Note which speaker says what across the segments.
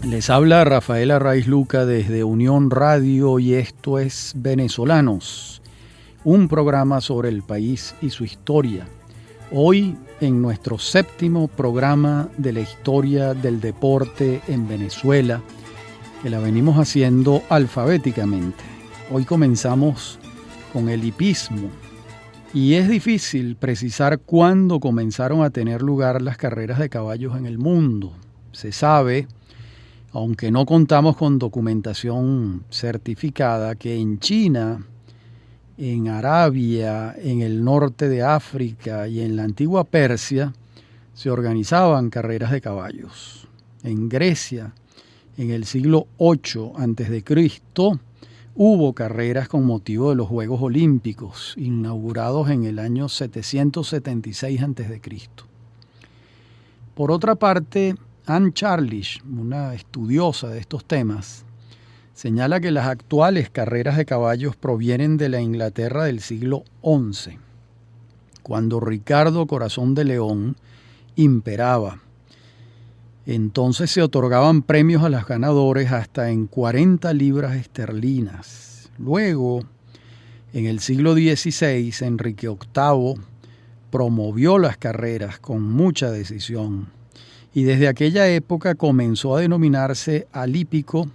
Speaker 1: Les habla Rafael Arraiz Luca desde Unión Radio y esto es Venezolanos, un programa sobre el país y su historia. Hoy en nuestro 7º programa de la historia del deporte en Venezuela, que la venimos haciendo alfabéticamente. Hoy comenzamos con el hipismo y es difícil precisar cuándo comenzaron a tener lugar las carreras de caballos en el mundo. Se sabe, aunque no contamos con documentación certificada, que en China, en Arabia, en el norte de África y en la antigua Persia se organizaban carreras de caballos. En Grecia, en el siglo VIII a.C., hubo carreras con motivo de los Juegos Olímpicos, inaugurados en el año 776 a.C. Por otra parte, Anne Charlish, una estudiosa de estos temas, señala que las actuales carreras de caballos provienen de la Inglaterra del siglo XI, cuando Ricardo Corazón de León imperaba. Entonces se otorgaban premios a los ganadores hasta en 40 libras esterlinas. Luego, en el siglo XVI, Enrique VIII promovió las carreras con mucha decisión y desde aquella época comenzó a denominarse al hípico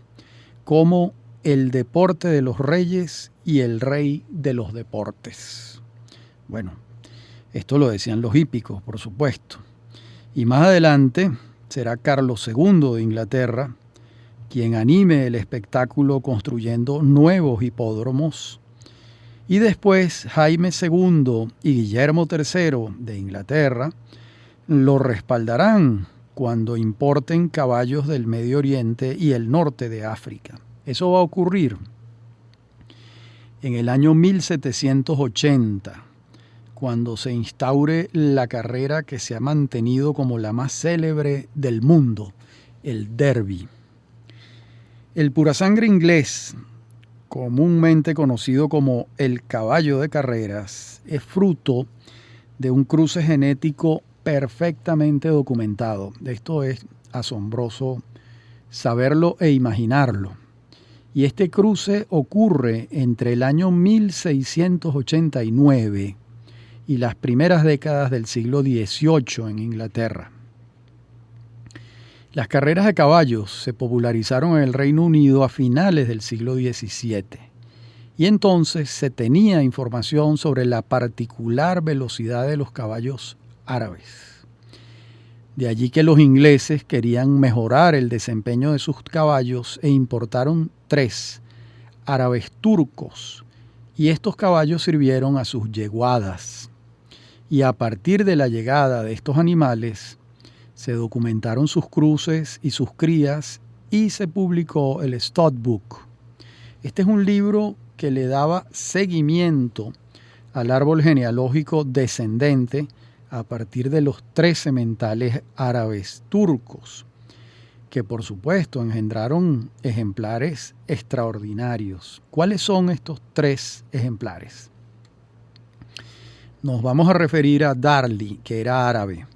Speaker 1: como el deporte de los reyes y el rey de los deportes. Bueno, esto lo decían los hípicos, por supuesto. Y más adelante será Carlos II de Inglaterra quien anime el espectáculo construyendo nuevos hipódromos. Y después Jaime II y Guillermo III de Inglaterra lo respaldarán cuando importen caballos del Medio Oriente y el norte de África. Eso va a ocurrir en el año 1780, cuando se instaure la carrera que se ha mantenido como la más célebre del mundo, el Derby. El purasangre inglés, comúnmente conocido como el caballo de carreras, es fruto de un cruce genético perfectamente documentado. Esto es asombroso saberlo e imaginarlo. Y este cruce ocurre entre el año 1689 y las primeras décadas del siglo XVIII en Inglaterra. Las carreras de caballos se popularizaron en el Reino Unido a finales del siglo XVII y entonces se tenía información sobre la particular velocidad de los caballos árabes. De allí que los ingleses querían mejorar el desempeño de sus caballos e importaron 3 árabes turcos, y estos caballos sirvieron a sus yeguadas. Y a partir de la llegada de estos animales, se documentaron sus cruces y sus crías y se publicó el Stud Book. Este es un libro que le daba seguimiento al árbol genealógico descendente a partir de los 3 sementales árabes turcos, que por supuesto engendraron ejemplares extraordinarios. ¿Cuáles son estos 3 ejemplares? Nos vamos a referir a Darley, que era árabe.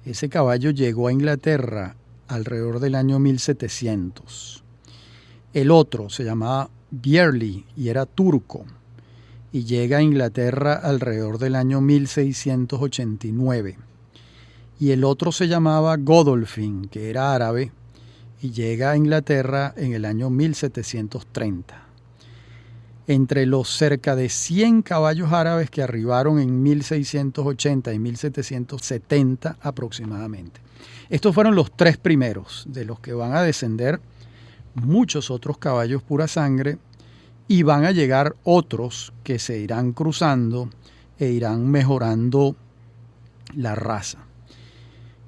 Speaker 1: Ese caballo llegó a Inglaterra alrededor del año 1700. El otro se llamaba Byerly y era turco y llega a Inglaterra alrededor del año 1689. Y el otro se llamaba Godolphin, que era árabe, y llega a Inglaterra en el año 1730. Entre los cerca de 100 caballos árabes que arribaron en 1680 y 1770 aproximadamente. Estos fueron los 3 primeros, de los que van a descender muchos otros caballos pura sangre y van a llegar otros que se irán cruzando e irán mejorando la raza.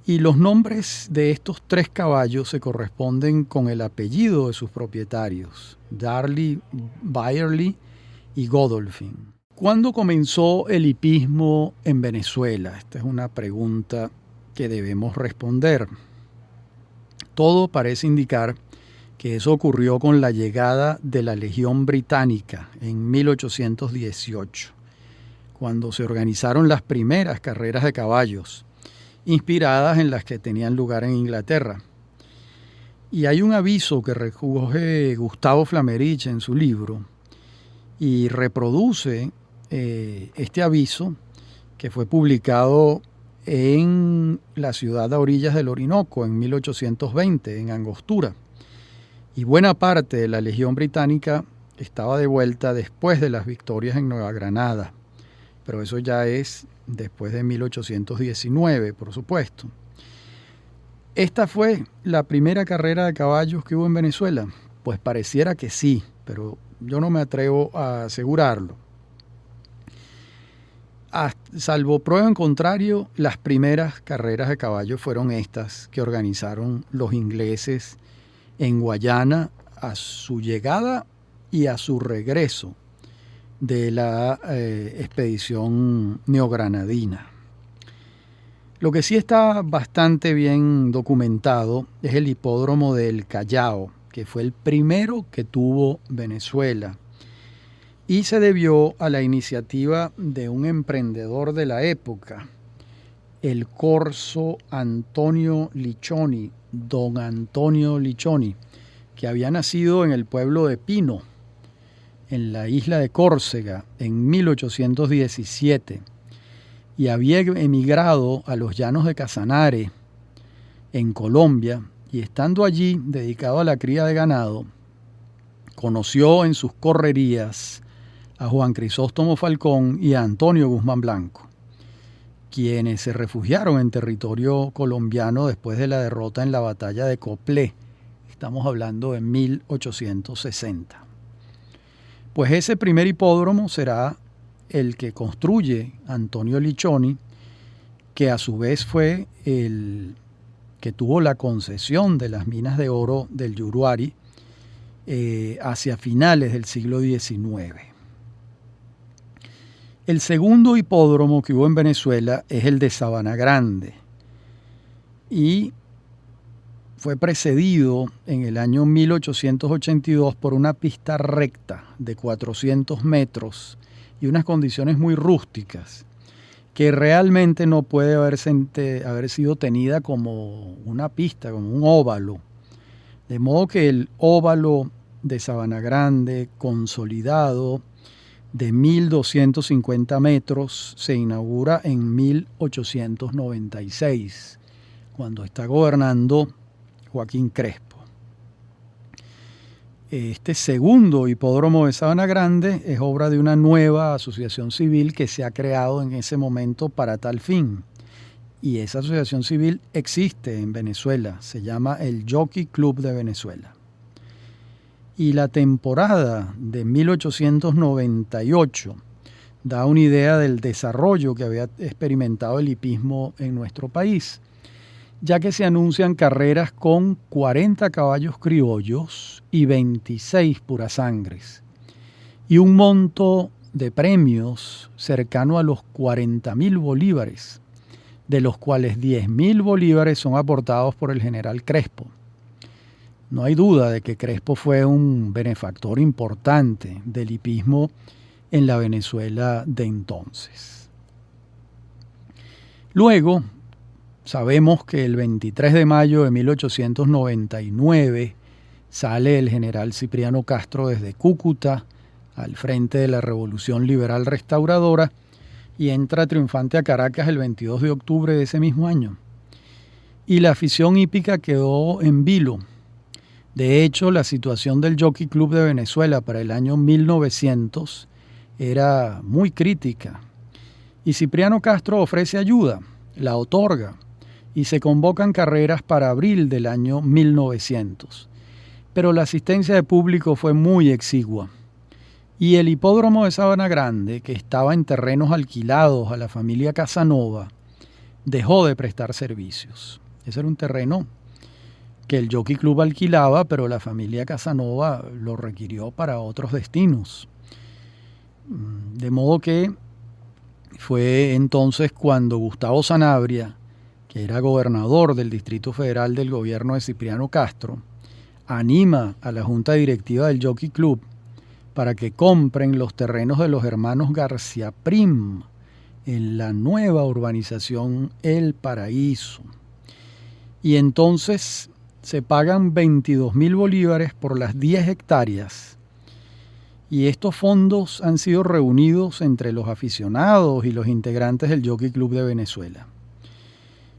Speaker 1: Y los nombres de estos 3 caballos se corresponden con el apellido de sus propietarios, Darley, Byerly y Godolphin. ¿Cuándo comenzó el hipismo en Venezuela? Esta es una pregunta que debemos responder. Todo parece indicar que eso ocurrió con la llegada de la Legión Británica en 1818, cuando se organizaron las primeras carreras de caballos, inspiradas en las que tenían lugar en Inglaterra. Y hay un aviso que recoge Gustavo Flamerich en su libro y reproduce este aviso que fue publicado en la ciudad a orillas del Orinoco en 1820, en Angostura. Y buena parte de la Legión Británica estaba de vuelta después de las victorias en Nueva Granada, pero eso ya es después de 1819, por supuesto. ¿Esta fue la primera carrera de caballos que hubo en Venezuela? Pues pareciera que sí, pero yo no me atrevo a asegurarlo. Salvo prueba en contrario, las primeras carreras de caballos fueron estas que organizaron los ingleses en Guayana a su llegada y a su regreso de la expedición neogranadina. Lo que sí está bastante bien documentado es el hipódromo del Callao, que fue el primero que tuvo Venezuela, y se debió a la iniciativa de un emprendedor de la época, el corso Antonio Lichoni, don Antonio Lichoni, que había nacido en el pueblo de Pino, en la isla de Córcega, en 1817, y había emigrado a los llanos de Casanare, en Colombia, y estando allí, dedicado a la cría de ganado, conoció en sus correrías a Juan Crisóstomo Falcón y a Antonio Guzmán Blanco, quienes se refugiaron en territorio colombiano después de la derrota en la batalla de Coplé. Estamos hablando de 1860. Pues ese primer hipódromo será el que construye Antonio Lichoni, que a su vez fue el que tuvo la concesión de las minas de oro del Yuruari hacia finales del siglo XIX. El segundo hipódromo que hubo en Venezuela es el de Sabana Grande y fue precedido en el año 1882 por una pista recta de 400 metros y unas condiciones muy rústicas que realmente no puede haber sido tenida como una pista, como un óvalo. De modo que el óvalo de Sabana Grande, consolidado, de 1.250 metros, se inaugura en 1896, cuando está gobernando Joaquín Crespo. Este segundo hipódromo de Sabana Grande es obra de una nueva asociación civil que se ha creado en ese momento para tal fin. Y esa asociación civil existe en Venezuela, se llama el Jockey Club de Venezuela. Y la temporada de 1898 da una idea del desarrollo que había experimentado el hipismo en nuestro país, ya que se anuncian carreras con 40 caballos criollos y 26 purasangres, y un monto de premios cercano a los 40.000 bolívares, de los cuales 10.000 bolívares son aportados por el general Crespo. No hay duda de que Crespo fue un benefactor importante del hipismo en la Venezuela de entonces. Luego, sabemos que el 23 de mayo de 1899 sale el general Cipriano Castro desde Cúcuta al frente de la Revolución Liberal Restauradora y entra triunfante a Caracas el 22 de octubre de ese mismo año. Y la afición hípica quedó en vilo. De hecho, la situación del Jockey Club de Venezuela para el año 1900 era muy crítica. Y Cipriano Castro ofrece ayuda, la otorga, y se convocan carreras para abril del año 1900. Pero la asistencia de público fue muy exigua. Y el hipódromo de Sabana Grande, que estaba en terrenos alquilados a la familia Casanova, dejó de prestar servicios. Ese era un terreno que el Jockey Club alquilaba, pero la familia Casanova lo requirió para otros destinos. De modo que fue entonces cuando Gustavo Sanabria, que era gobernador del Distrito Federal del gobierno de Cipriano Castro, anima a la junta directiva del Jockey Club para que compren los terrenos de los hermanos García Prim en la nueva urbanización El Paraíso. Y entonces se pagan 22.000 bolívares por las 10 hectáreas y estos fondos han sido reunidos entre los aficionados y los integrantes del Jockey Club de Venezuela.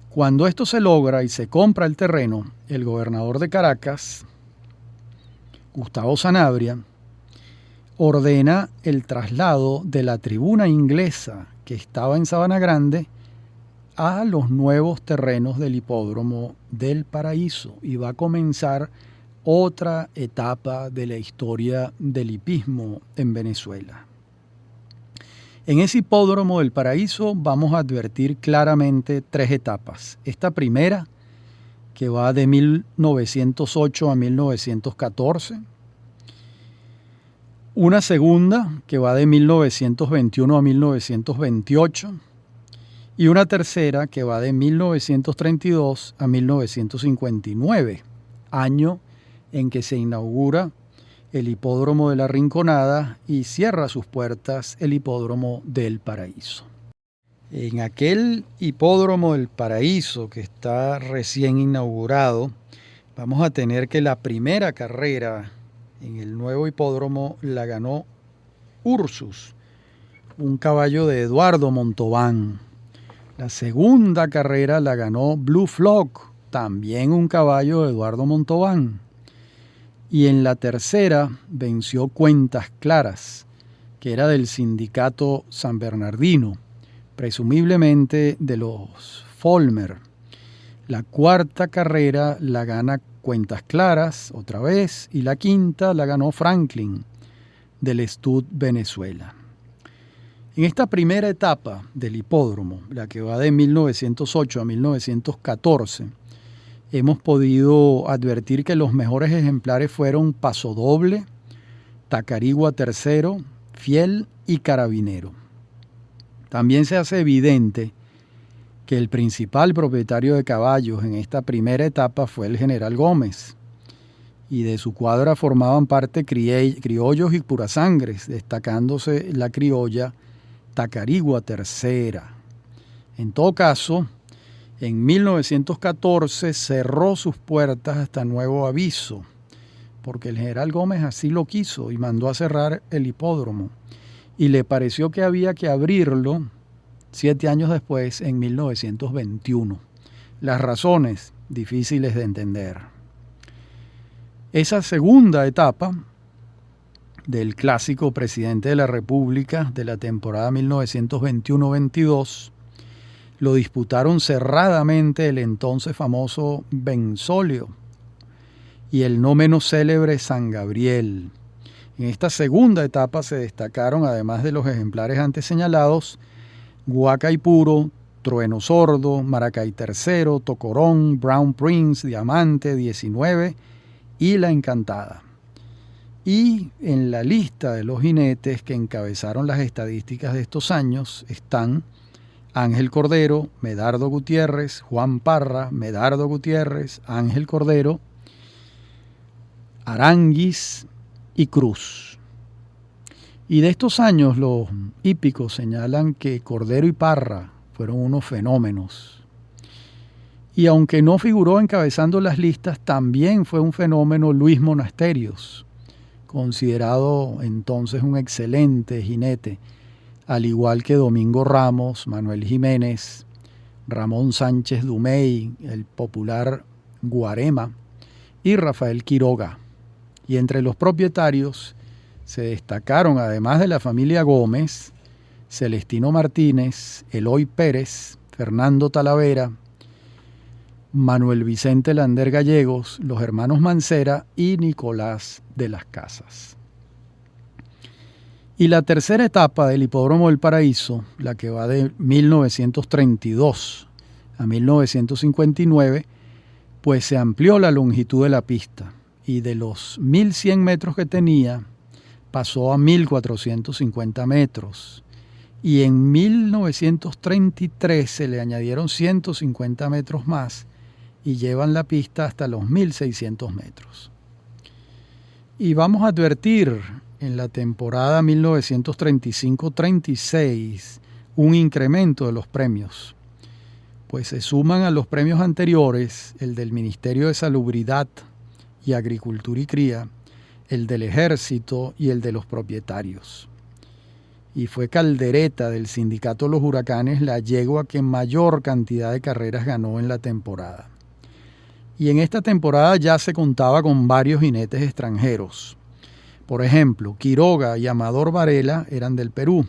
Speaker 1: Cuando esto se logra y se compra el terreno, el gobernador de Caracas, Gustavo Sanabria, ordena el traslado de la tribuna inglesa que estaba en Sabana Grande a los nuevos terrenos del Hipódromo del Paraíso y va a comenzar otra etapa de la historia del hipismo en Venezuela. En ese Hipódromo del Paraíso vamos a advertir claramente 3 etapas. Esta primera, que va de 1908 a 1914. Una segunda, que va de 1921 a 1928. Y una tercera, que va de 1932 a 1959, año en que se inaugura el Hipódromo de la Rinconada y cierra sus puertas el Hipódromo del Paraíso. En aquel Hipódromo del Paraíso que está recién inaugurado, vamos a tener que la primera carrera en el nuevo hipódromo la ganó Ursus, un caballo de Eduardo Montobán. La segunda carrera la ganó Blue Flock, también un caballo de Eduardo Montobán. Y en la tercera venció Cuentas Claras, que era del sindicato San Bernardino, presumiblemente de los Folmer. La cuarta carrera la gana Cuentas Claras otra vez y la quinta la ganó Franklin del Stud Venezuela. En esta primera etapa del hipódromo, la que va de 1908 a 1914, hemos podido advertir que los mejores ejemplares fueron Pasodoble, Tacarigua Tercero, Fiel y Carabinero. También se hace evidente que el principal propietario de caballos en esta primera etapa fue el general Gómez, y de su cuadra formaban parte criollos y purasangres, destacándose la criolla Tacarigua Tercera. En todo caso, en 1914 cerró sus puertas hasta nuevo aviso, porque el general Gómez así lo quiso y mandó a cerrar el hipódromo, y le pareció que había que abrirlo 7 años después, en 1921. Las razones difíciles de entender. Esa segunda etapa del clásico Presidente de la República de la temporada 1921-22 lo disputaron cerradamente el entonces famoso Benzolio y el no menos célebre San Gabriel. En esta segunda etapa se destacaron, además de los ejemplares antes señalados, Guacay Puro, Trueno Sordo, Maracay Tercero, Tocorón, Brown Prince, Diamante 19 y La Encantada. Y en la lista de los jinetes que encabezaron las estadísticas de estos años están Ángel Cordero, Medardo Gutiérrez, Juan Parra, Medardo Gutiérrez, Ángel Cordero, Aranguis y Cruz. Y de estos años los hípicos señalan que Cordero y Parra fueron unos fenómenos. Y aunque no figuró encabezando las listas, también fue un fenómeno Luis Monasterios, considerado entonces un excelente jinete, al igual que Domingo Ramos, Manuel Jiménez, Ramón Sánchez Dumey, el popular Guarema, y Rafael Quiroga. Y entre los propietarios se destacaron, además de la familia Gómez, Celestino Martínez, Eloy Pérez, Fernando Talavera, Manuel Vicente Lander Gallegos, los hermanos Mancera y Nicolás de las Casas. Y la tercera etapa del Hipódromo del Paraíso, la que va de 1932 a 1959, pues se amplió la longitud de la pista y de los 1.100 metros que tenía pasó a 1.450 metros. Y en 1933 se le añadieron 150 metros más y llevan la pista hasta los 1.600 metros. Y vamos a advertir en la temporada 1935-36 un incremento de los premios, pues se suman a los premios anteriores el del Ministerio de Salubridad y Agricultura y Cría, el del Ejército y el de los propietarios. Y fue Caldereta del Sindicato de los Huracanes la yegua que mayor cantidad de carreras ganó en la temporada. Y en esta temporada ya se contaba con varios jinetes extranjeros. Por ejemplo, Quiroga y Amador Varela eran del Perú,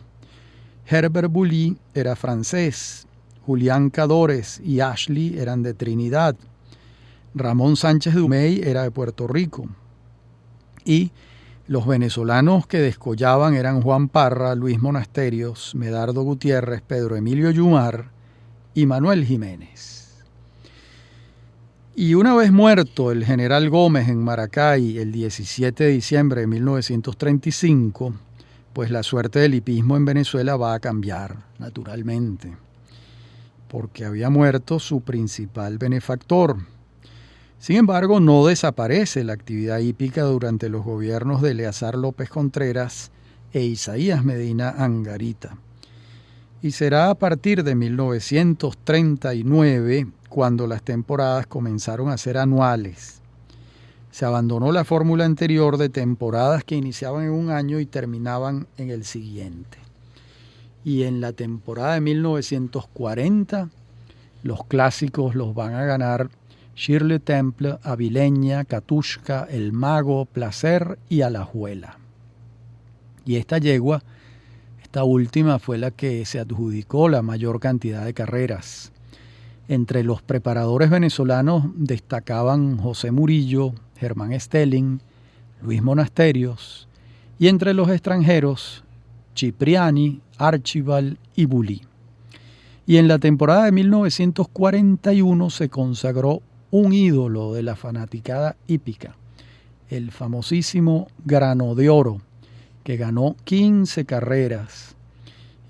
Speaker 1: Herbert Bully era francés, Julián Cadores y Ashley eran de Trinidad, Ramón Sánchez Dumey era de Puerto Rico, y los venezolanos que descollaban eran Juan Parra, Luis Monasterios, Medardo Gutiérrez, Pedro Emilio Yumar y Manuel Jiménez. Y una vez muerto el general Gómez en Maracay el 17 de diciembre de 1935, pues la suerte del hipismo en Venezuela va a cambiar, naturalmente, porque había muerto su principal benefactor. Sin embargo, no desaparece la actividad hípica durante los gobiernos de Eleazar López Contreras e Isaías Medina Angarita. Y será a partir de 1939 cuando las temporadas comenzaron a ser anuales. Se abandonó la fórmula anterior de temporadas que iniciaban en un año y terminaban en el siguiente. Y en la temporada de 1940, los clásicos los van a ganar Shirley Temple, Avileña, Catushka, El Mago, Placer y Alajuela. Y esta yegua, esta última, fue la que se adjudicó la mayor cantidad de carreras. Entre los preparadores venezolanos destacaban José Murillo, Germán Stelling, Luis Monasterios, y entre los extranjeros, Cipriani, Archibald y Bully. Y en la temporada de 1941 se consagró un ídolo de la fanaticada hípica, el famosísimo Grano de Oro, que ganó 15 carreras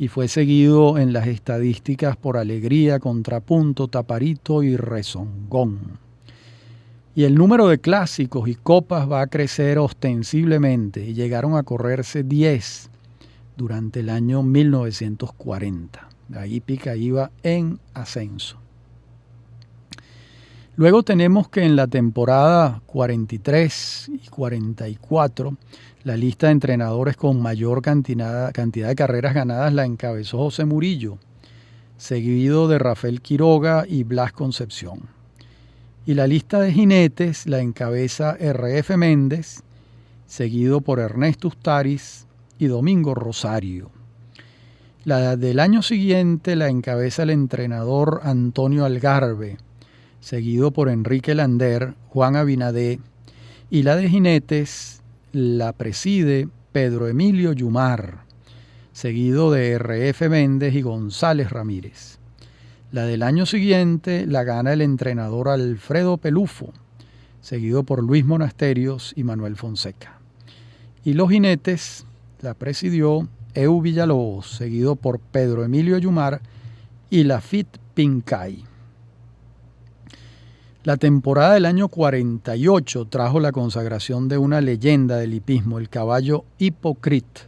Speaker 1: y fue seguido en las estadísticas por Alegría, Contrapunto, Taparito y Rezongón. Y el número de clásicos y copas va a crecer ostensiblemente y llegaron a correrse 10 durante el año 1940. La hípica iba en ascenso. Luego tenemos que en la temporada 43 y 44, la lista de entrenadores con mayor cantidad de carreras ganadas la encabezó José Murillo, seguido de Rafael Quiroga y Blas Concepción. Y la lista de jinetes la encabeza R.F. Méndez, seguido por Ernesto Ustaris y Domingo Rosario. La del año siguiente la encabeza el entrenador Antonio Algarve, seguido por Enrique Lander, Juan Abinadé, y la de jinetes la preside Pedro Emilio Yumar, seguido de R.F. Méndez y González Ramírez. La del año siguiente la gana el entrenador Alfredo Pelufo, seguido por Luis Monasterios y Manuel Fonseca. Y los jinetes la presidió Eu Villalobos, seguido por Pedro Emilio Yumar y Lafitte Pincay. La temporada del año 48 trajo la consagración de una leyenda del hipismo, el caballo Hipócrite,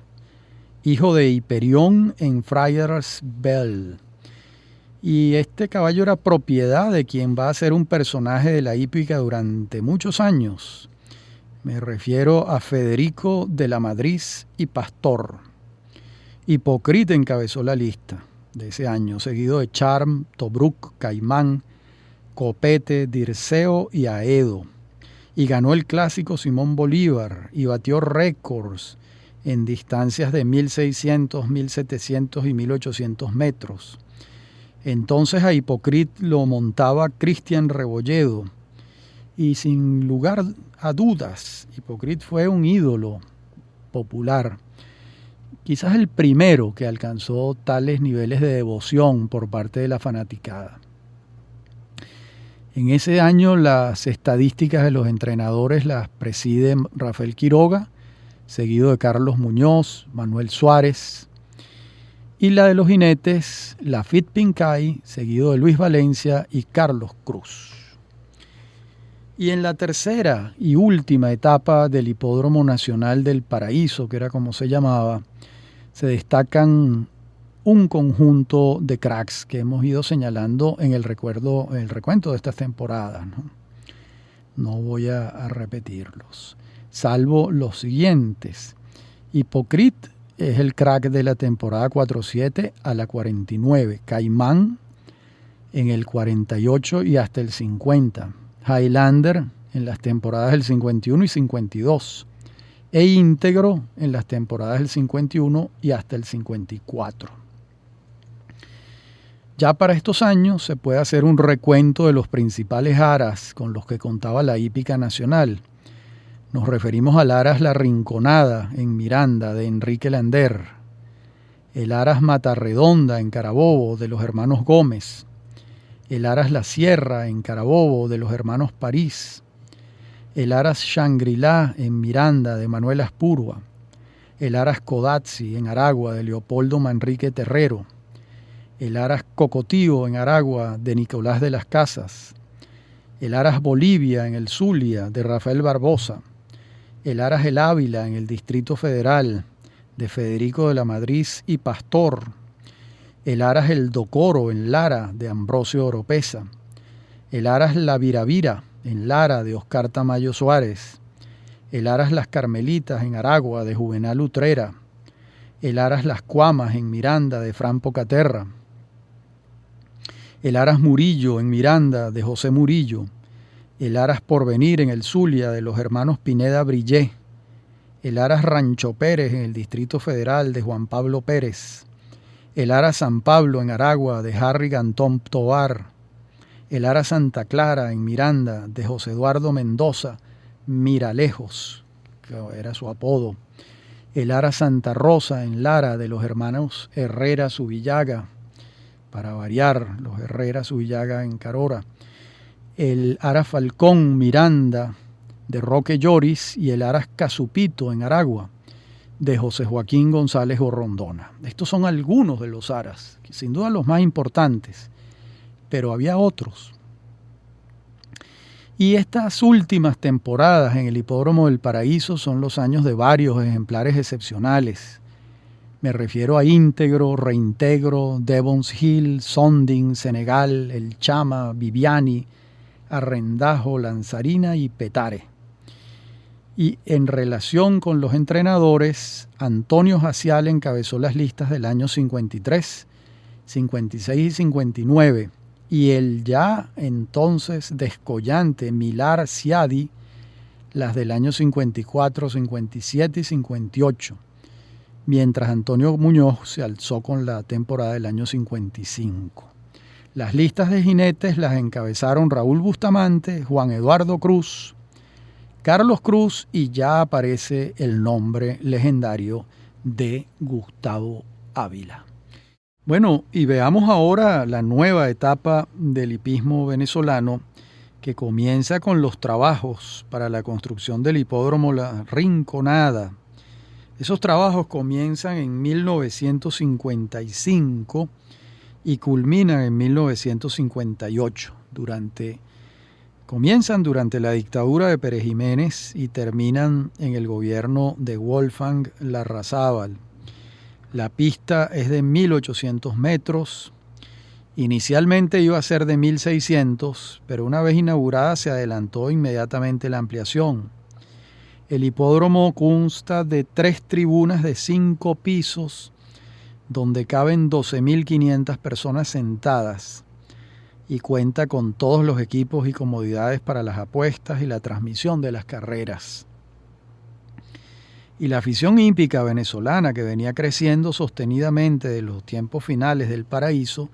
Speaker 1: hijo de Hiperión en Friars Bell. Y este caballo era propiedad de quien va a ser un personaje de la hípica durante muchos años. Me refiero a Federico de la Madrid y Pastor. Hipócrite encabezó la lista de ese año, seguido de Charm, Tobruk, Caimán, Copete, Dirceo y Aedo. Y ganó el clásico Simón Bolívar y batió récords en distancias de 1.600, 1.700 y 1.800 metros. Entonces a Hipócrite lo montaba Cristian Rebolledo. Y sin lugar a dudas, Hipócrite fue un ídolo popular. Quizás el primero que alcanzó tales niveles de devoción por parte de la fanaticada. En ese año las estadísticas de los entrenadores las preside Rafael Quiroga, seguido de Carlos Muñoz, Manuel Suárez, y la de los jinetes, Lafitte Pincay, seguido de Luis Valencia y Carlos Cruz. Y en la tercera y última etapa del Hipódromo Nacional del Paraíso, que era como se llamaba, se destacan un conjunto de cracks que hemos ido señalando en el recuento de estas temporadas, ¿no? No voy a repetirlos, salvo los siguientes. Hypocrite es el crack de la temporada 47 a la 49. Caimán en el 48 y hasta el 50. Highlander en las temporadas del 51 y 52. E Íntegro en las temporadas del 51 y hasta el 54. Ya para estos años se puede hacer un recuento de los principales aras con los que contaba la hípica nacional. Nos referimos al Aras La Rinconada en Miranda de Enrique Lander, el Aras Matarredonda en Carabobo de los hermanos Gómez, el Aras La Sierra en Carabobo de los hermanos París, el Aras Shangri-La en Miranda de Manuel Aspurua, el Aras Codazzi en Aragua de Leopoldo Manrique Terrero, el Aras Cocotío en Aragua de Nicolás de las Casas, el Aras Bolivia en el Zulia de Rafael Barbosa, el Aras El Ávila en el Distrito Federal de Federico de la Madrid y Pastor, el Aras El Docoro en Lara de Ambrosio Oropesa, el Aras La Viravira en Lara de Oscar Tamayo Suárez, el Aras Las Carmelitas en Aragua de Juvenal Utrera, el Aras Las Cuamas en Miranda de Fran Pocaterra, el Aras Murillo en Miranda de José Murillo, el Aras Porvenir en el Zulia de los hermanos Pineda Brillé, el Aras Rancho Pérez en el Distrito Federal de Juan Pablo Pérez, el Aras San Pablo en Aragua de Harry Gantón Tovar, el Aras Santa Clara en Miranda de José Eduardo Mendoza Miralejos, que era su apodo, el Aras Santa Rosa en Lara de los hermanos Herrera Subillaga, para variar, los Herrera Subillaga en Carora, el Aras Falcón Miranda de Roque Lloris y el Aras Casupito en Aragua de José Joaquín González Gorrondona. Estos son algunos de los aras, que sin duda los más importantes, pero había otros. Y estas últimas temporadas en el Hipódromo del Paraíso son los años de varios ejemplares excepcionales. Me refiero a Íntegro, Reintegro, Devons Hill, Sonding, Senegal, El Chama, Viviani, Arrendajo, Lanzarina y Petare. Y en relación con los entrenadores, Antonio Jacial encabezó las listas del año 53, 56 y 59, y el ya entonces descollante Milar Ciadi las del año 54, 57 y 58, mientras Antonio Muñoz se alzó con la temporada del año 55. Las listas de jinetes las encabezaron Raúl Bustamante, Juan Eduardo Cruz, Carlos Cruz y ya aparece el nombre legendario de Gustavo Ávila. Bueno, y veamos ahora la nueva etapa del hipismo venezolano que comienza con los trabajos para la construcción del hipódromo La Rinconada. Esos trabajos comienzan en 1955 y culminan en 1958. Comienzan durante la dictadura de Pérez Jiménez y terminan en el gobierno de Wolfgang Larrazábal. La pista es de 1.800 metros. Inicialmente iba a ser de 1.600, pero una vez inaugurada se adelantó inmediatamente la ampliación. El hipódromo consta de 3 tribunas de 5 pisos, donde caben 12.500 personas sentadas, y cuenta con todos los equipos y comodidades para las apuestas y la transmisión de las carreras. Y la afición hípica venezolana, que venía creciendo sostenidamente de los tiempos finales del Paraíso,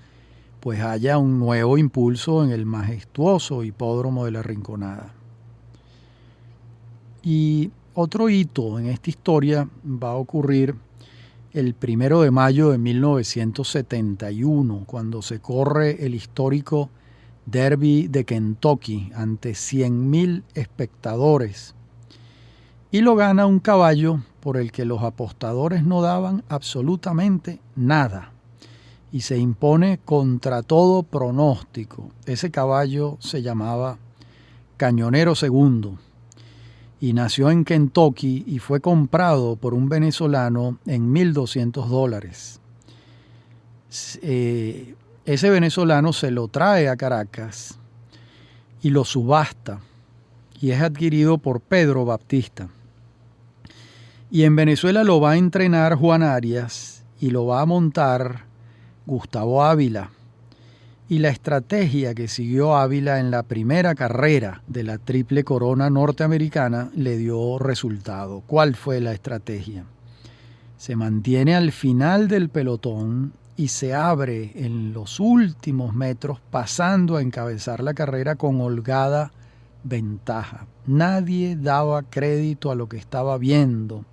Speaker 1: pues halla un nuevo impulso en el majestuoso hipódromo de La Rinconada. Y otro hito en esta historia va a ocurrir el 1 de mayo de 1971, cuando se corre el histórico Derby de Kentucky ante 100.000 espectadores. Y lo gana un caballo por el que los apostadores no daban absolutamente nada. Y se impone contra todo pronóstico. Ese caballo se llamaba Cañonero II. Y nació en Kentucky y fue comprado por un venezolano en $1.200. Ese venezolano se lo trae a Caracas y lo subasta y es adquirido por Pedro Baptista. Y en Venezuela lo va a entrenar Juan Arias y lo va a montar Gustavo Ávila. Y la estrategia que siguió Ávila en la primera carrera de la Triple Corona norteamericana le dio resultado. ¿Cuál fue la estrategia? Se mantiene al final del pelotón y se abre en los últimos metros, pasando a encabezar la carrera con holgada ventaja. Nadie daba crédito a lo que estaba viendo,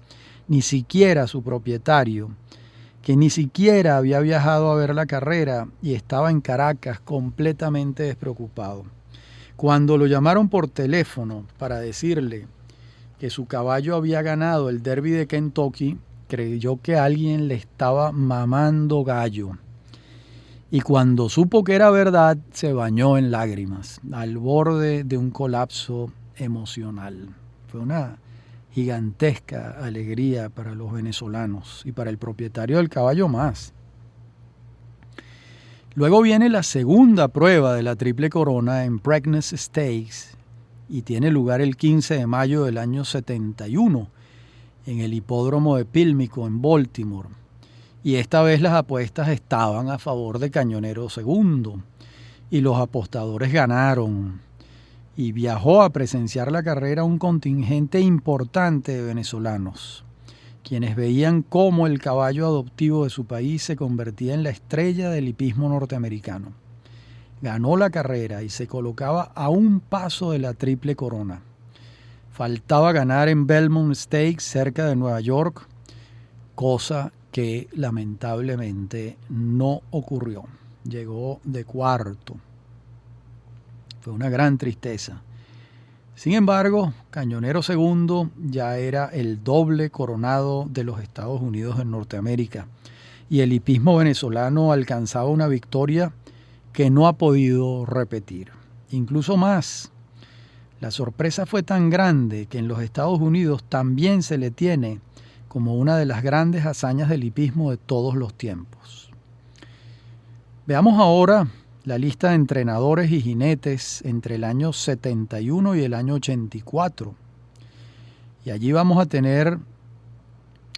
Speaker 1: ni siquiera su propietario, que ni siquiera había viajado a ver la carrera y estaba en Caracas completamente despreocupado. Cuando lo llamaron por teléfono para decirle que su caballo había ganado el Derby de Kentucky, creyó que alguien le estaba mamando gallo. Y cuando supo que era verdad, se bañó en lágrimas, al borde de un colapso emocional. Fue una gigantesca alegría para los venezolanos y para el propietario del caballo más. Luego viene la segunda prueba de la Triple Corona en Preakness Stakes y tiene lugar el 15 de mayo del año 71 en el hipódromo de Pílmico en Baltimore. Y esta vez las apuestas estaban a favor de Cañonero Segundo y los apostadores ganaron. Y viajó a presenciar la carrera un contingente importante de venezolanos, quienes veían cómo el caballo adoptivo de su país se convertía en la estrella del hipismo norteamericano. Ganó la carrera y se colocaba a un paso de la Triple Corona. Faltaba ganar en Belmont Stakes cerca de Nueva York, cosa que lamentablemente no ocurrió. Llegó de cuarto. Fue una gran tristeza. Sin embargo, Cañonero Segundo ya era el doble coronado de los Estados Unidos en Norteamérica y el hipismo venezolano alcanzaba una victoria que no ha podido repetir. Incluso más, la sorpresa fue tan grande que en los Estados Unidos también se le tiene como una de las grandes hazañas del hipismo de todos los tiempos. Veamos ahora la lista de entrenadores y jinetes entre el año 71 y el año 84. Y allí vamos a tener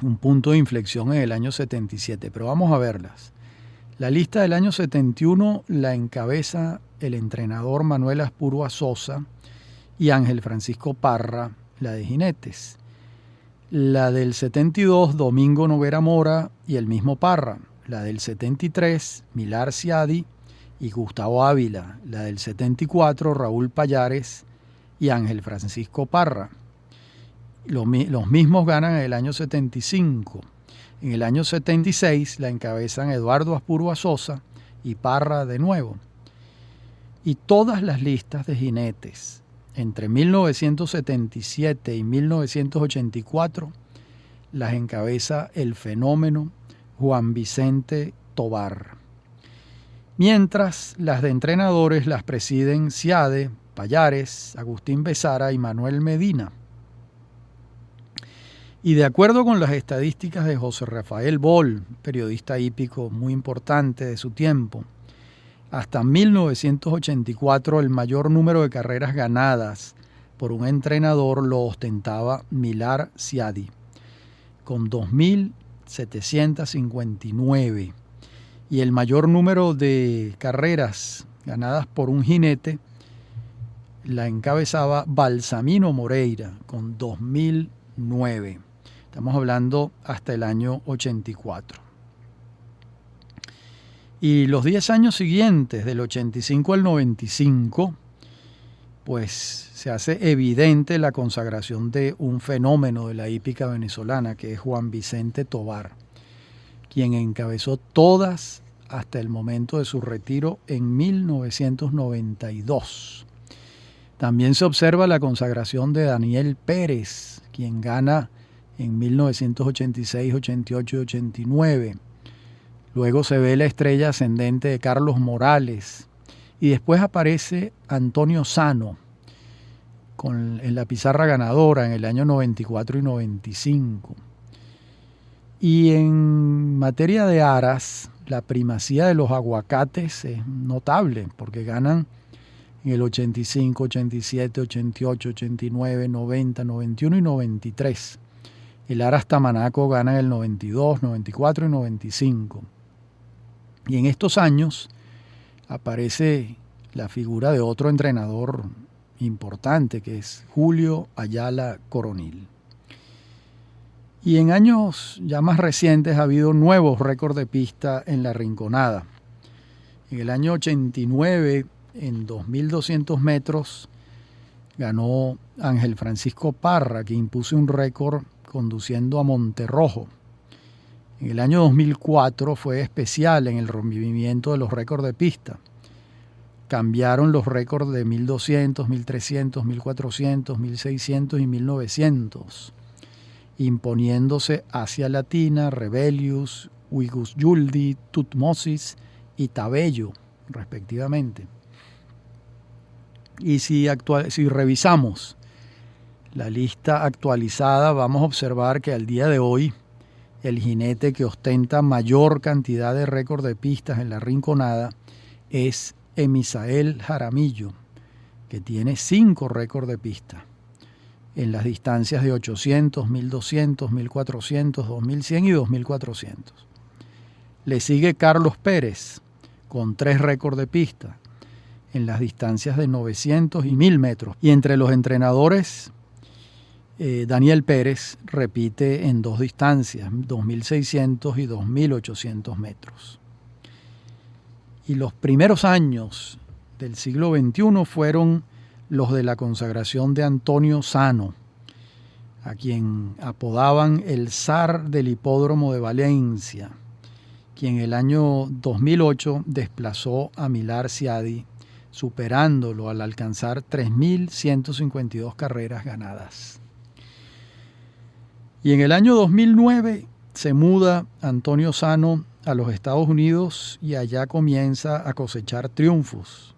Speaker 1: un punto de inflexión en el año 77, pero vamos a verlas. La lista del año 71 la encabeza el entrenador Manuel Aspurua Sosa y Ángel Francisco Parra, la de jinetes. La del 72, Domingo Noguera Mora y el mismo Parra. La del 73, Milar Ciadi y Gustavo Ávila. La del 74, Raúl Payares y Ángel Francisco Parra. Los mismos ganan en el año 75. En el año 76 la encabezan Eduardo Aspurua Sosa y Parra de nuevo. Y todas las listas de jinetes entre 1977 y 1984 las encabeza el fenómeno Juan Vicente Tovar. Mientras las de entrenadores las presiden Ciade, Payares, Agustín Besara y Manuel Medina. Y de acuerdo con las estadísticas de José Rafael Boll, periodista hípico muy importante de su tiempo, hasta 1984 el mayor número de carreras ganadas por un entrenador lo ostentaba Milar Ciadi, con 2.759. Y el mayor número de carreras ganadas por un jinete la encabezaba Balsamino Moreira, con 2.009. Estamos hablando hasta el año 84. Y los 10 años siguientes, del 85 al 95, pues se hace evidente la consagración de un fenómeno de la hípica venezolana, que es Juan Vicente Tovar, quien encabezó todas hasta el momento de su retiro en 1992. También se observa la consagración de Daniel Pérez, quien gana en 1986, 88 y 89. Luego se ve la estrella ascendente de Carlos Morales y después aparece Antonio Sano en la pizarra ganadora en el año 94 y 95. Y en materia de aras, la primacía de los aguacates es notable, porque ganan en el 85, 87, 88, 89, 90, 91 y 93. El Aras Tamanaco gana en el 92, 94 y 95. Y en estos años aparece la figura de otro entrenador importante, que es Julio Ayala Coronil. Y en años ya más recientes ha habido nuevos récords de pista en la Rinconada. En el año 89, en 2.200 metros, ganó Ángel Francisco Parra, que impuso un récord conduciendo a Monterrojo. En el año 2004 fue especial en el rompimiento de los récords de pista. Cambiaron los récords de 1.200, 1.300, 1.400, 1.600 y 1.900. Imponiéndose Asia Latina, Rebellius, Uigus Yuldi, Tutmosis y Tabello, respectivamente. Y si revisamos la lista actualizada, vamos a observar que al día de hoy el jinete que ostenta mayor cantidad de récords de pistas en la Rinconada es Emisael Jaramillo, que tiene 5 récords de pista en las distancias de 800, 1200, 1400, 2100 y 2400. Le sigue Carlos Pérez con 3 récords de pista en las distancias de 900 y 1000 metros. Y entre los entrenadores, Daniel Pérez repite en 2 distancias, 2600 y 2800 metros. Y los primeros años del siglo XXI fueron los de la consagración de Antonio Sano, a quien apodaban el zar del hipódromo de Valencia, quien en el año 2008 desplazó a Millar Ciadi, superándolo al alcanzar 3.152 carreras ganadas. Y en el año 2009 se muda Antonio Sano a los Estados Unidos y allá comienza a cosechar triunfos.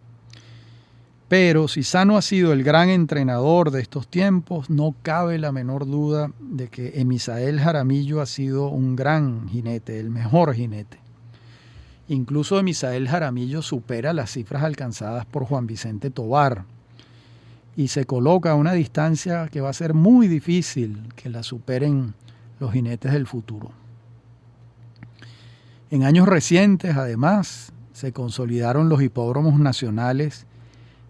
Speaker 1: Pero si Sano ha sido el gran entrenador de estos tiempos, no cabe la menor duda de que Emisael Jaramillo ha sido un gran jinete, el mejor jinete. Incluso Emisael Jaramillo supera las cifras alcanzadas por Juan Vicente Tovar y se coloca a una distancia que va a ser muy difícil que la superen los jinetes del futuro. En años recientes, además, se consolidaron los hipódromos nacionales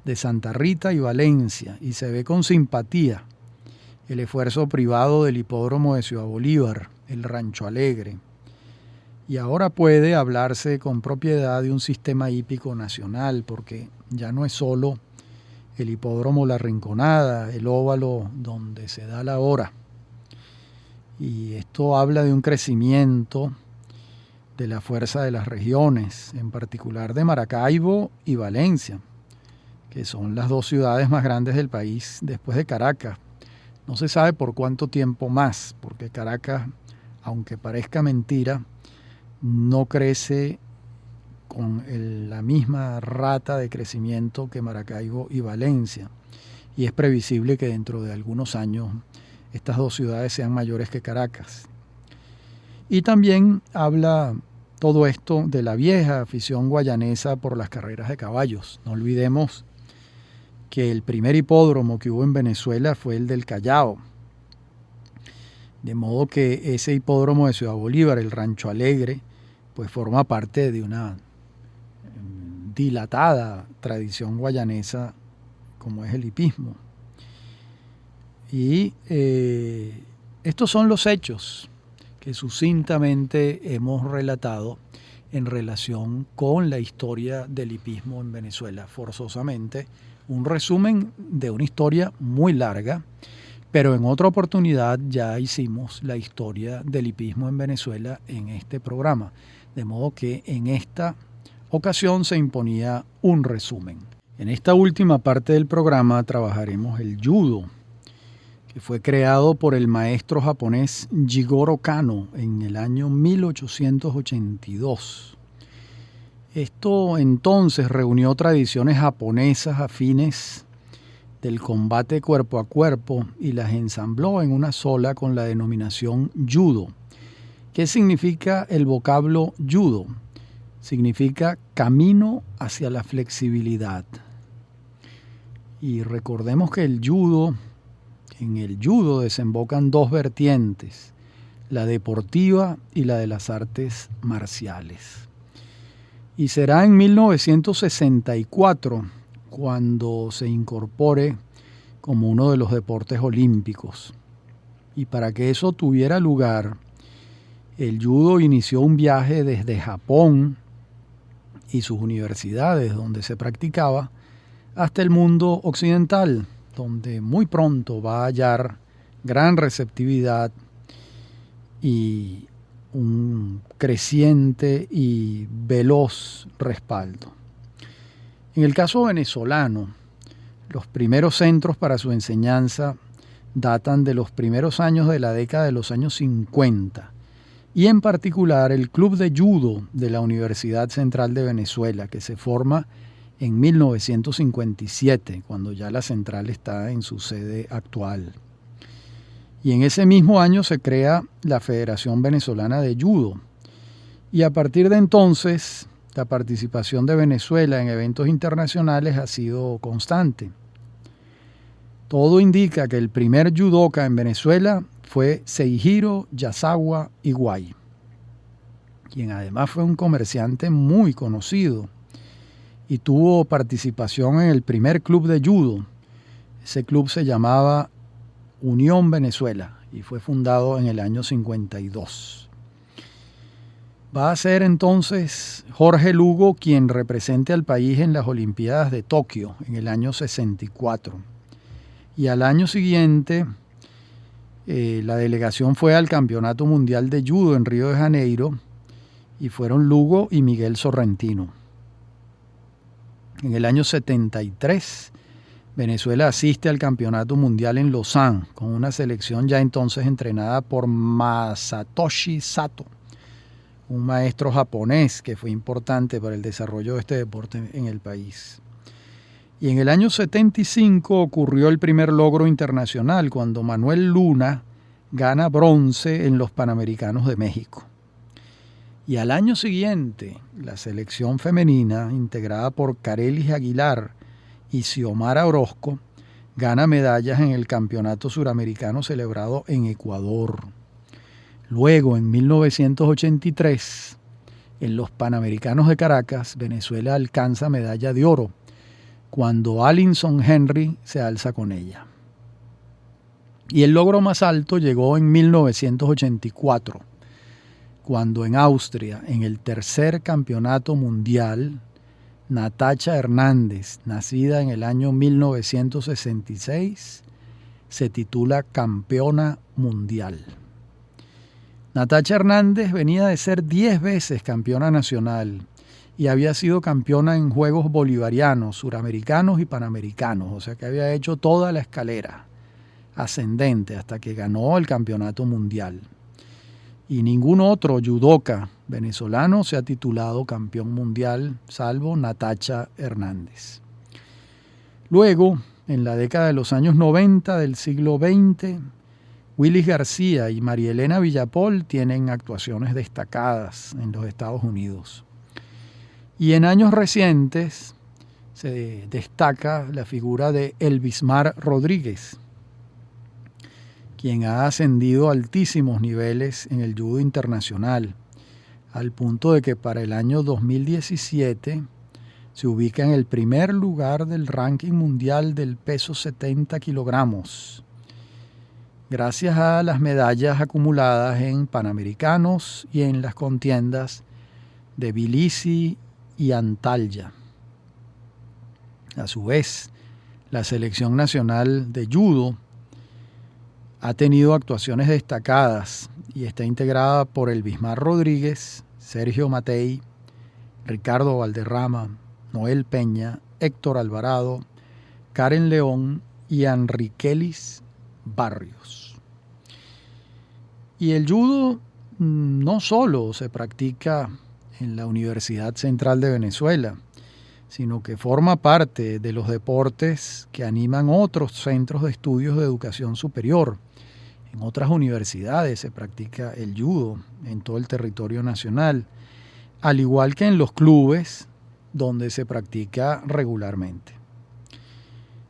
Speaker 1: de Santa Rita y Valencia, y se ve con simpatía el esfuerzo privado del hipódromo de Ciudad Bolívar, el Rancho Alegre. Y ahora puede hablarse con propiedad de un sistema hípico nacional, porque ya no es solo el hipódromo La Rinconada, el óvalo donde se da la hora. Y esto habla de un crecimiento de la fuerza de las regiones, en particular de Maracaibo y Valencia, que son las 2 ciudades más grandes del país después de Caracas. No se sabe por cuánto tiempo más, porque Caracas, aunque parezca mentira, no crece con la misma rata de crecimiento que Maracaibo y Valencia. Y es previsible que dentro de algunos años estas 2 ciudades sean mayores que Caracas. Y también habla todo esto de la vieja afición guayanesa por las carreras de caballos. No olvidemos que el primer hipódromo que hubo en Venezuela fue el del Callao. De modo que ese hipódromo de Ciudad Bolívar, el Rancho Alegre, pues forma parte de una dilatada tradición guayanesa como es el hipismo. Y estos son los hechos que sucintamente hemos relatado en relación con la historia del hipismo en Venezuela. Forzosamente, un resumen de una historia muy larga, pero en otra oportunidad ya hicimos la historia del hipismo en Venezuela en este programa, de modo que en esta ocasión se imponía un resumen. En esta última parte del programa trabajaremos el judo, que fue creado por el maestro japonés Jigoro Kano en el año 1882. Esto entonces reunió tradiciones japonesas afines del combate cuerpo a cuerpo y las ensambló en una sola con la denominación judo. ¿Qué significa el vocablo judo? significa camino hacia la flexibilidad. Y recordemos que en el judo desembocan dos vertientes, la deportiva y la de las artes marciales. Y será en 1964 cuando se incorpore como uno de los deportes olímpicos. Y para que eso tuviera lugar, el judo inició un viaje desde Japón y sus universidades donde se practicaba hasta el mundo occidental, donde muy pronto va a hallar gran receptividad y un creciente y veloz respaldo. En el caso venezolano, los primeros centros para su enseñanza datan de los primeros años de la década de los años 50, y en particular el Club de Judo de la Universidad Central de Venezuela, que se forma en 1957, cuando ya la central está en su sede actual. Y en ese mismo año se crea la Federación Venezolana de Judo. Y a partir de entonces, la participación de Venezuela en eventos internacionales ha sido constante. Todo indica que el primer judoka en Venezuela fue Seijiro Yasawa Iwai, quien además fue un comerciante muy conocido y tuvo participación en el primer club de judo. Ese club se llamaba Unión Venezuela y fue fundado en el año 52. Va a ser entonces Jorge Lugo quien represente al país en las Olimpiadas de Tokio en el año 64. Y al año siguiente la delegación fue al Campeonato Mundial de Judo en Río de Janeiro y fueron Lugo y Miguel Sorrentino. En el año 73 Venezuela asiste al Campeonato Mundial en Lausanne con una selección ya entonces entrenada por Masatoshi Sato, un maestro japonés que fue importante para el desarrollo de este deporte en el país. Y en el año 75 ocurrió el primer logro internacional cuando Manuel Luna gana bronce en los Panamericanos de México. Y al año siguiente, la selección femenina, integrada por Carelis Aguilar y Xiomara Orozco, gana medallas en el Campeonato Suramericano celebrado en Ecuador. Luego, en 1983, en los Panamericanos de Caracas, Venezuela alcanza medalla de oro, cuando Alinson Henry se alza con ella. Y el logro más alto llegó en 1984, cuando en Austria, en el tercer campeonato mundial, Natacha Hernández, nacida en el año 1966, se titula campeona mundial. Natacha Hernández venía de ser 10 veces campeona nacional y había sido campeona en Juegos Bolivarianos, Suramericanos y Panamericanos, o sea que había hecho toda la escalera ascendente hasta que ganó el campeonato mundial. Y ningún otro judoka venezolano se ha titulado campeón mundial, salvo Natacha Hernández. Luego, en la década de los años 90 del siglo XX, Willis García y María Elena Villapol tienen actuaciones destacadas en los Estados Unidos. Y en años recientes se destaca la figura de Elvismar Rodríguez, quien ha ascendido a altísimos niveles en el judo internacional, al punto de que para el año 2017 se ubica en el primer lugar del ranking mundial del peso 70 kilogramos, gracias a las medallas acumuladas en Panamericanos y en las contiendas de Tbilisi y Antalya. A su vez, la selección nacional de judo ha tenido actuaciones destacadas y está integrada por Elvismar Rodríguez, Sergio Matei, Ricardo Valderrama, Noel Peña, Héctor Alvarado, Karen León y Enriquelis Barrios. Y el judo no solo se practica en la Universidad Central de Venezuela, sino que forma parte de los deportes que animan otros centros de estudios de educación superior. En otras universidades se practica el judo en todo el territorio nacional. al igual que en los clubes donde se practica regularmente.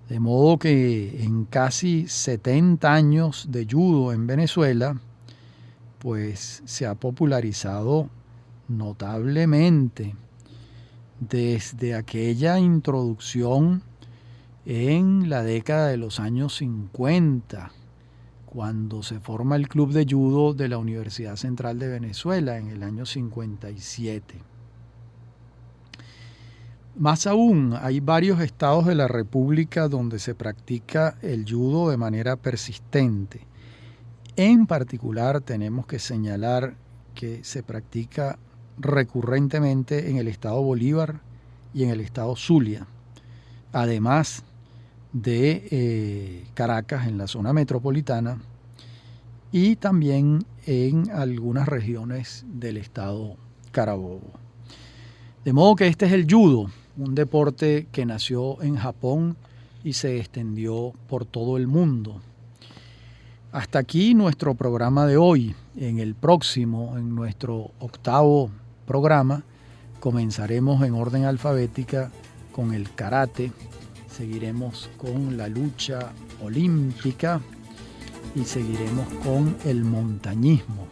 Speaker 1: De modo que en casi 70 años de judo en Venezuela, pues se ha popularizado notablemente desde aquella introducción en la década de los años 50, cuando se forma el Club de Judo de la Universidad Central de Venezuela en el año 57. Más aún, hay varios estados de la República donde se practica el judo de manera persistente. En particular, tenemos que señalar que se practica recurrentemente en el estado Bolívar y en el estado Zulia, además de Caracas, en la zona metropolitana, y también en algunas regiones del estado Carabobo. De modo que este es el judo, un deporte que nació en Japón y se extendió por todo el mundo. Hasta aquí nuestro programa de hoy. En el próximo, en nuestro 8º programa, comenzaremos en orden alfabética con el karate, seguiremos con la lucha olímpica y seguiremos con el montañismo.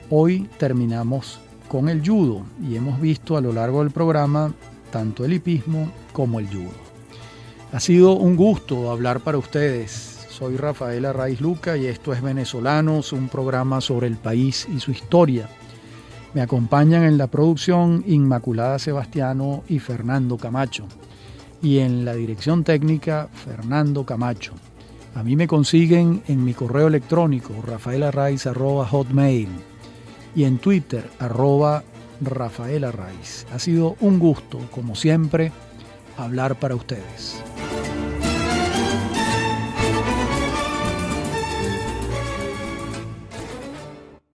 Speaker 1: Hoy terminamos con el judo y hemos visto a lo largo del programa tanto el hipismo como el judo. Ha sido un gusto hablar para ustedes. Soy Rafael Arraiz Luca y esto es Venezolanos, un programa sobre el país y su historia. Me acompañan en la producción Inmaculada Sebastiano y Fernando Camacho. Y en la dirección técnica, Fernando Camacho. A mí me consiguen en mi correo electrónico, rafaelarraiz@hotmail, y en Twitter, @Rafael Arraiz. Ha sido un gusto, como siempre, hablar para ustedes.